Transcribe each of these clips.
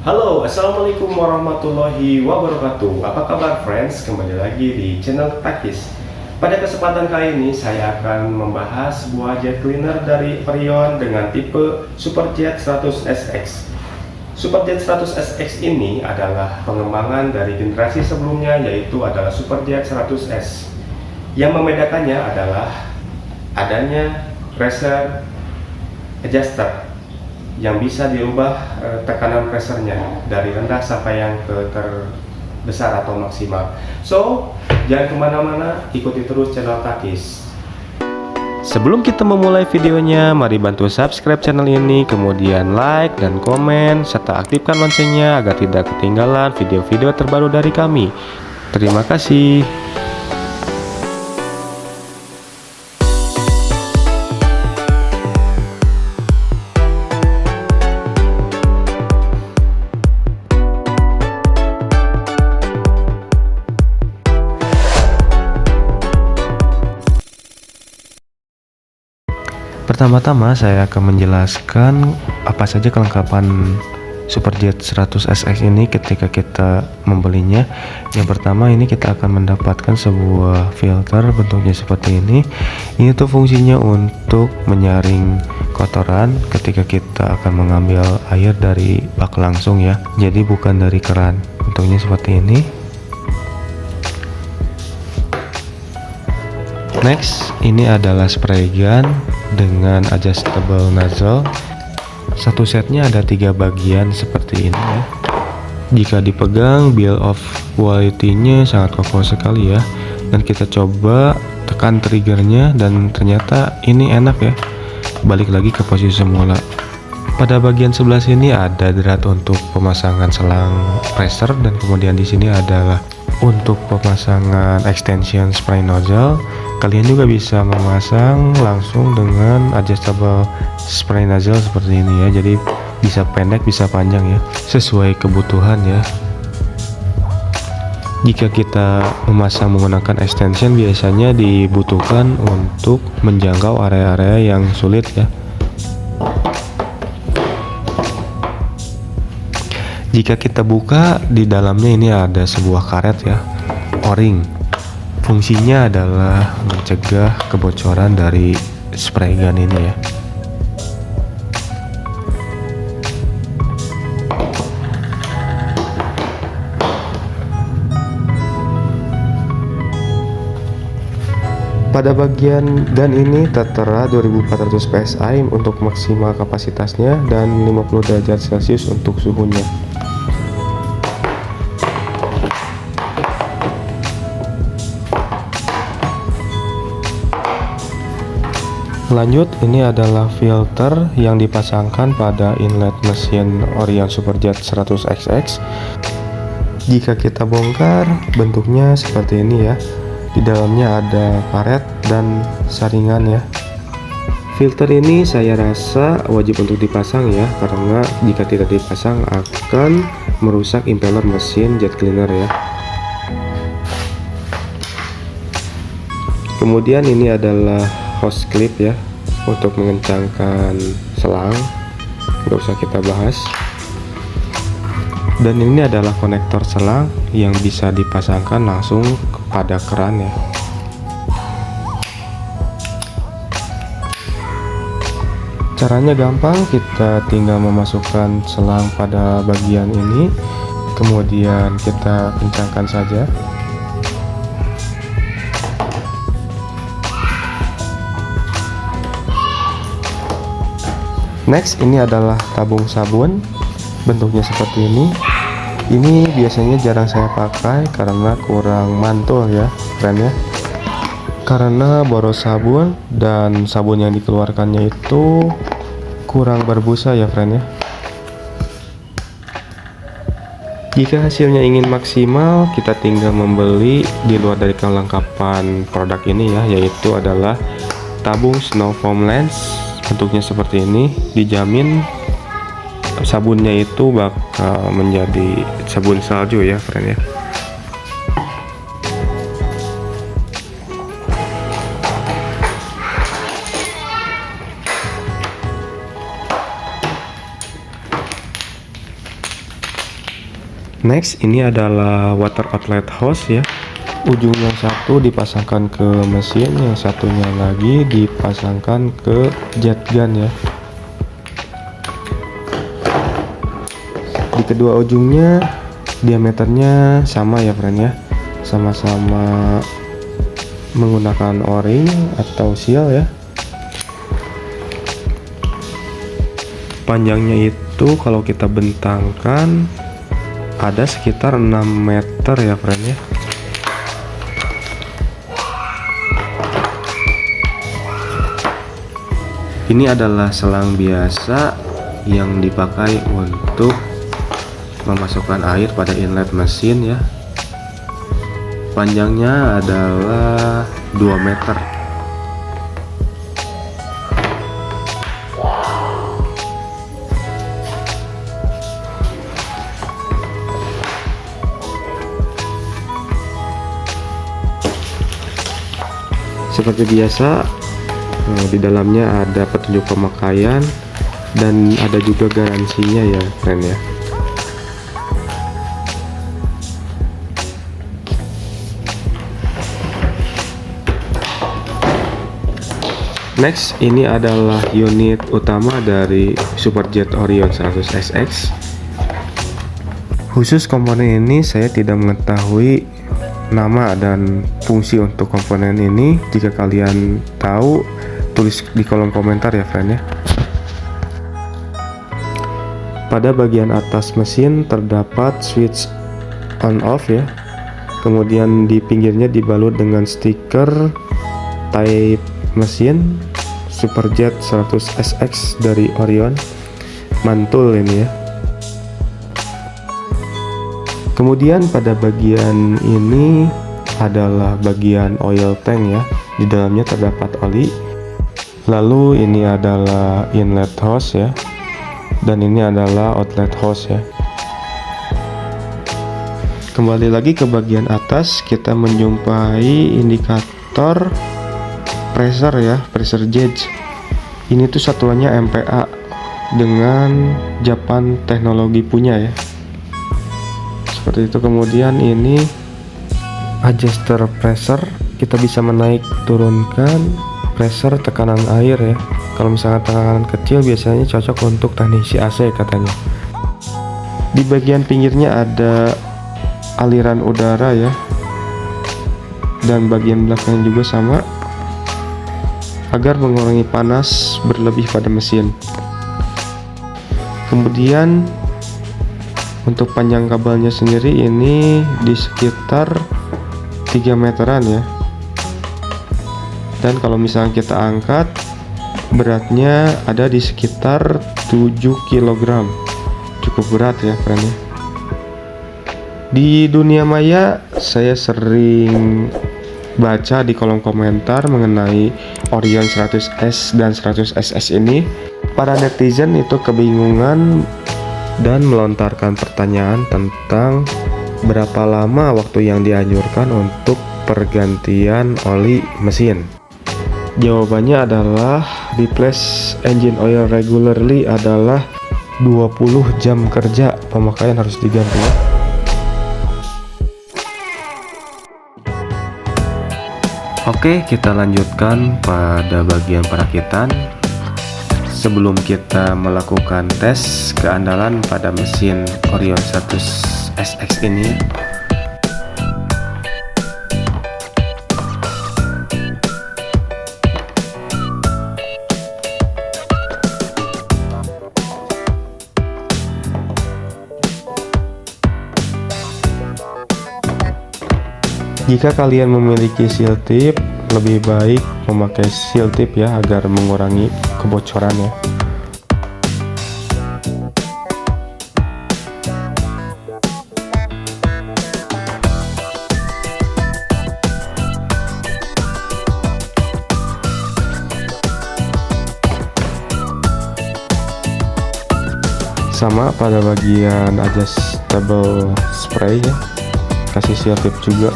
Halo, assalamualaikum warahmatullahi wabarakatuh. Apa kabar friends? Kembali lagi di channel Takis. Pada kesempatan kali ini saya akan membahas sebuah jet cleaner dari Freon dengan tipe Superjet 100 SX. Superjet 100 SX ini adalah pengembangan dari generasi sebelumnya, yaitu adalah Superjet 100S. Yang membedakannya adalah adanya pressure adjuster yang bisa dirubah tekanan pressernya dari rendah sampai yang ke terbesar atau maksimal. So, jangan kemana-mana, ikuti terus channel Takis. Sebelum kita memulai videonya, mari bantu subscribe channel ini, kemudian like dan komen, serta aktifkan loncengnya agar tidak ketinggalan video-video terbaru dari kami. Terima kasih. Pertama-tama saya akan menjelaskan apa saja kelengkapan Superjet 100 SX ini ketika kita membelinya. Yang pertama, ini kita akan mendapatkan sebuah filter bentuknya seperti ini. Ini tuh fungsinya untuk menyaring kotoran ketika kita akan mengambil air dari bak langsung ya. Jadi bukan dari keran. Bentuknya seperti ini. Next, ini adalah spray gun dengan adjustable nozzle. Satu setnya ada 3 bagian seperti ini ya. Jika dipegang, bill of quality-nya sangat kokoh sekali ya. Dan kita coba tekan triggernya dan ternyata ini enak ya. Balik lagi ke posisi semula. Pada bagian sebelah sini ada drat untuk pemasangan selang pressure, dan kemudian di sini adalah untuk pemasangan extension spray nozzle. Kalian juga bisa memasang langsung dengan adjustable spray nozzle seperti ini ya. Jadi bisa pendek bisa panjang ya, sesuai kebutuhan ya. Jika kita memasang menggunakan extension, biasanya dibutuhkan untuk menjangkau area-area yang sulit ya. Jika kita buka, di dalamnya ini ada sebuah karet ya, o-ring. Fungsinya adalah mencegah kebocoran dari spray gun ini ya. Pada bagian gun ini tertera 2400 PSI untuk maksimal kapasitasnya dan 50 derajat Celcius untuk suhunya. Lanjut, ini adalah filter yang dipasangkan pada inlet mesin Orion Superjet 100XX. Jika kita bongkar, bentuknya seperti ini ya. Di dalamnya ada karet dan saringan ya. Filter ini saya rasa wajib untuk dipasang ya, karena jika tidak dipasang akan merusak impeller mesin jet cleaner ya. Kemudian ini adalah hose clip ya, untuk mengencangkan selang, nggak usah kita bahas. Dan ini adalah konektor selang yang bisa dipasangkan langsung kepada keran ya. Caranya gampang, kita tinggal memasukkan selang pada bagian ini, kemudian kita kencangkan saja. Next, ini adalah tabung sabun, bentuknya seperti ini. Ini biasanya jarang saya pakai karena kurang mantul ya, friend ya. Karena boros sabun dan sabun yang dikeluarkannya itu kurang berbusa ya, friend ya. Jika hasilnya ingin maksimal, kita tinggal membeli di luar dari kelengkapan produk ini ya, yaitu adalah tabung snow foam lens. Bentuknya seperti ini, dijamin sabunnya itu bakal menjadi sabun salju ya, friend ya. Next, ini adalah water outlet hose ya. Ujung yang satu dipasangkan ke mesin, yang satunya lagi dipasangkan ke jet gun ya. Di kedua ujungnya diameternya sama ya friend ya, sama-sama menggunakan o-ring atau seal ya. Panjangnya itu kalau kita bentangkan ada sekitar 6 meter ya friend ya. Ini adalah selang biasa yang dipakai untuk memasukkan air pada inlet mesin ya. Panjangnya adalah 2 meter. Seperti biasa, di dalamnya ada petunjuk pemakaian dan ada juga garansinya ya friend ya. Next, ini adalah unit utama dari Superjet Orion 100 SX. Khusus komponen ini saya tidak mengetahui nama dan fungsi untuk komponen ini. Jika kalian tahu, tulis di kolom komentar ya friend ya. Pada bagian atas mesin terdapat switch on off ya. Kemudian di pinggirnya dibalut dengan stiker type mesin Superjet 100 SX dari Orion. Mantul ini ya. Kemudian pada bagian ini adalah bagian oil tank ya. Di dalamnya terdapat oli. Lalu ini adalah inlet hose ya. Dan ini adalah outlet hose ya. Kembali lagi ke bagian atas, kita menjumpai indikator pressure ya, pressure gauge. Ini tuh satuannya MPa dengan Japan Teknologi punya ya. Seperti itu. Kemudian ini adjuster pressure, kita bisa menaik turunkan pressure tekanan air ya. Kalau misalnya tekanan kecil biasanya cocok untuk teknisi AC katanya. Di bagian pinggirnya ada aliran udara ya, dan bagian belakang juga sama, agar mengurangi panas berlebih pada mesin. Kemudian untuk panjang kabelnya sendiri ini di sekitar 3 meteran ya. Dan kalau misalnya kita angkat, beratnya ada di sekitar 7 kg. Cukup berat ya friend. Di dunia maya saya sering baca di kolom komentar mengenai Orion 100S dan 100SS ini. Para netizen itu kebingungan dan melontarkan pertanyaan tentang berapa lama waktu yang dianjurkan untuk pergantian oli mesin. Jawabannya adalah replace engine oil regularly adalah 20 jam kerja pemakaian harus diganti ya. Oke, kita lanjutkan pada bagian perakitan. Sebelum kita melakukan tes keandalan pada mesin Orion 100 SX ini, jika kalian memiliki seal tip, lebih baik memakai seal tip ya, agar mengurangi kebocorannya. Sama pada bagian adjustable spray ya, kasih seal tip juga.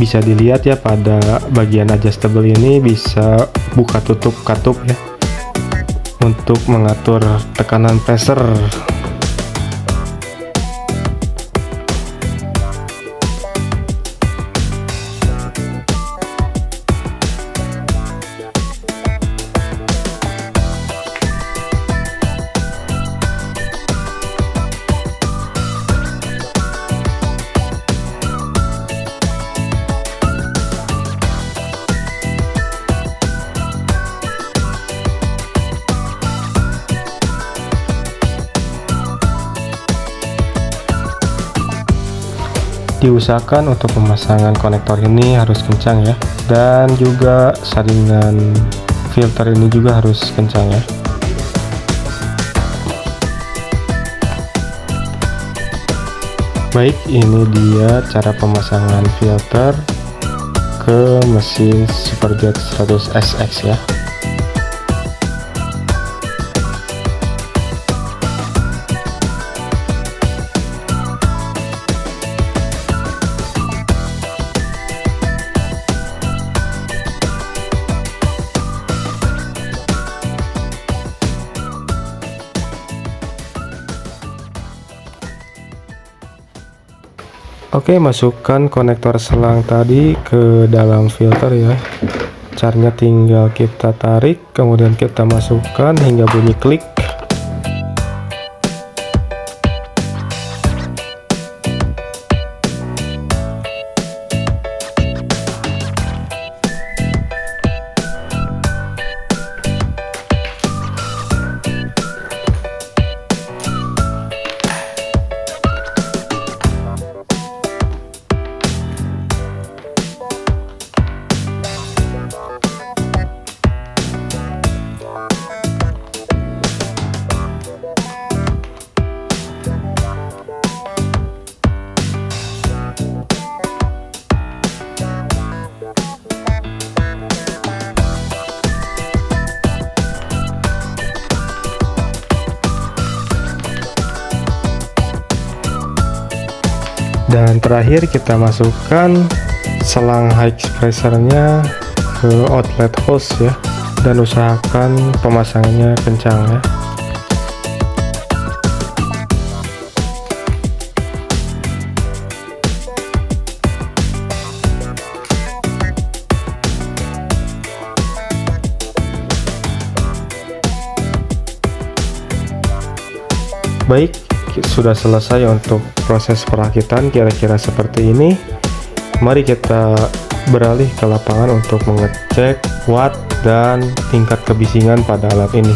Bisa dilihat ya, pada bagian adjustable ini bisa buka tutup katup ya. untuk mengatur tekanan pressure. Diusahakan untuk pemasangan konektor ini harus kencang ya, dan juga saringan filter ini juga harus kencang ya. Baik, ini dia cara pemasangan filter ke mesin Superjet 100 SX ya. Oke, masukkan konektor selang tadi ke dalam filter ya. Caranya tinggal kita tarik, kemudian kita masukkan hingga bunyi klik. Dan terakhir kita masukkan selang high pressure-nya ke outlet hose ya, dan usahakan pemasangannya kencang ya. Baik, sudah selesai untuk proses perakitan kira-kira seperti ini. Mari kita beralih ke lapangan untuk mengecek watt dan tingkat kebisingan pada alat ini.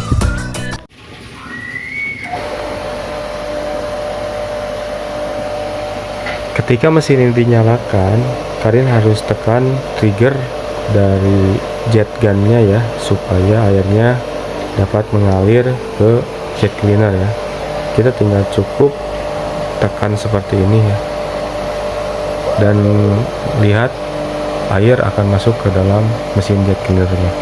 Ketika mesin ini dinyalakan, kalian harus tekan trigger dari jet gunnya ya, supaya airnya dapat mengalir ke jet cleaner ya. Kita tinggal cukup tekan seperti ini ya, dan lihat air akan masuk ke dalam mesin jet cleanernya.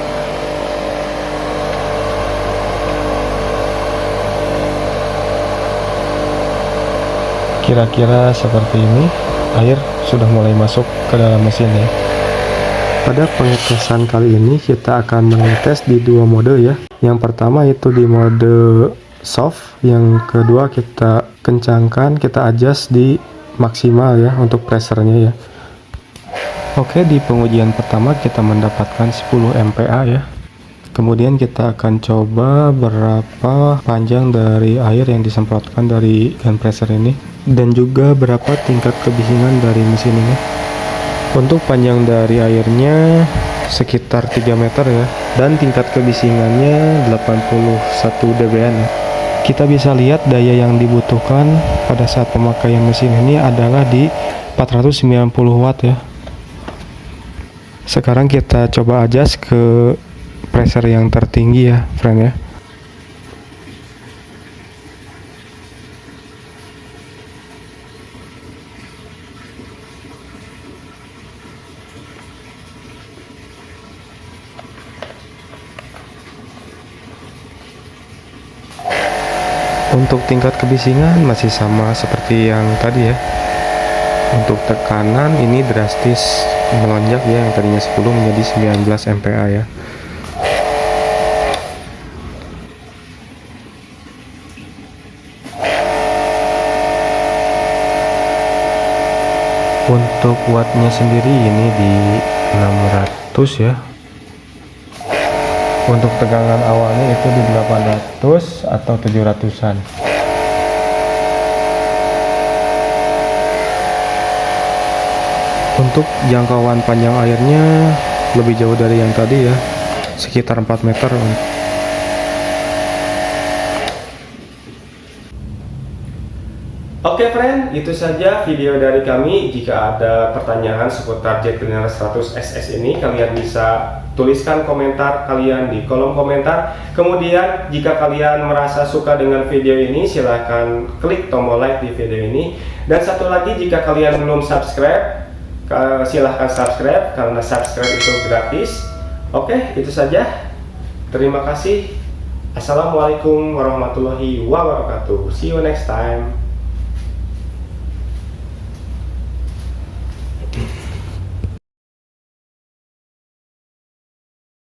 Kira-kira seperti ini, air sudah mulai masuk ke dalam mesin ya. Pada pengetesan kali ini kita akan mengetes di dua mode ya. Yang pertama itu di mode soft, yang kedua kita kencangkan, kita adjust di maksimal ya untuk pressernya ya. Oke, di pengujian pertama kita mendapatkan 10 MPa ya. Kemudian kita akan coba berapa panjang dari air yang disemprotkan dari gun presser ini, dan juga berapa tingkat kebisingan dari mesin ini. Untuk panjang dari airnya sekitar 3 meter ya, dan tingkat kebisingannya 81 dBn ya. Kita bisa lihat daya yang dibutuhkan pada saat pemakaian mesin ini adalah di 490 watt ya. Sekarang kita coba adjust ke pressure yang tertinggi ya, friend ya. Untuk tingkat kebisingan masih sama seperti yang tadi ya. Untuk tekanan ini drastis melonjak ya, yang tadinya 10 menjadi 19 MPa ya. Untuk wattnya sendiri ini di 600 ya. Untuk tegangan awalnya itu di 800 atau 700-an. Untuk jangkauan panjang airnya lebih jauh dari yang tadi ya, sekitar 4 meter. Oke friend, itu saja video dari kami. Jika ada pertanyaan seputar jet cleaner 100 SS ini, kalian bisa tuliskan komentar kalian di kolom komentar. Kemudian jika kalian merasa suka dengan video ini, silahkan klik tombol like di video ini. Dan satu lagi, jika kalian belum subscribe, silahkan subscribe karena subscribe itu gratis. Oke, itu saja. Terima kasih. Assalamualaikum warahmatullahi wabarakatuh. See you next time.